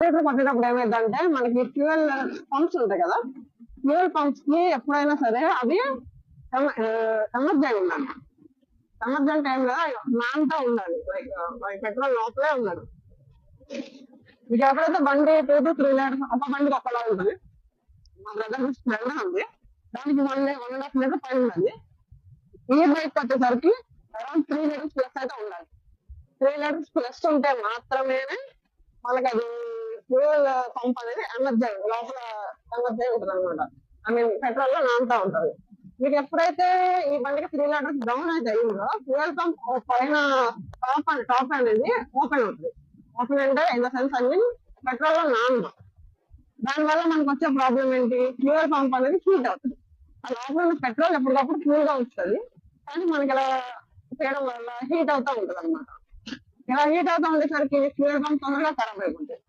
రేట్లు పట్టేటప్పుడు ఏమైందంటే మనకి ఫ్యూయల్ పంప్స్ ఉంటాయి కదా, ఫ్యూయల్ పంప్స్ కి ఎప్పుడైనా సరే అవి ఎమర్జెంట్ ఉండాలి. ఎమర్జెంట్ టైంలో నాంతా ఉండాలి, లైక్ పెట్రోల్ లోపలే ఉండాలి. మీకు ఎప్పుడైతే బండి 2 to 3 లీటర్స్, ఒక బండికి ఒకలా ఉంటుంది. మా బ్రదర్ స్ప్లెండర్ ఉంది, దానికి 1.5 లీటర్ పైన ఉన్నది. ఈ బైక్ వచ్చేసరికి అరౌండ్ 3 లీటర్స్ ప్లస్ అయితే ఉండాలి. 3 లీటర్స్ ప్లస్ ఉంటే మాత్రమే మనకి అది ఫ్యూయల్ పంప్ అనేది ఎమర్జెంట్ లోపల ఎమర్జెంట్ ఉంటుంది అనమాట. ఐ మీన్ పెట్రోల్ లో నానుతా ఉంటుంది. మీకు ఎప్పుడైతే ఈ బండికి 3 లీటర్స్ డౌన్ అయితే అయిందో ఫ్యూయల్ పంప్ పైన టాప్ అనేది ఓపెన్ అవుతుంది. ఓపెన్ అంటే ఇన్ ద సెన్స్ అన్ని పెట్రోల్ లో నానదు. దానివల్ల మనకు వచ్చే ప్రాబ్లం ఏంటి, ఫ్యూయల్ పంప్ అనేది హీట్ అవుతుంది. ఆ లోపల పెట్రోల్ ఎప్పటికప్పుడు కూల్ గా వస్తుంది, కానీ మనకి ఇలా చేయడం వల్ల హీట్ అవుతా ఉంటుంది అనమాట. ఇలా హీట్ అవుతా ఉండేసరికి ఫ్యూయల్ పంప్ తొందరగా ఖరాబ్ అయిపోతుంది.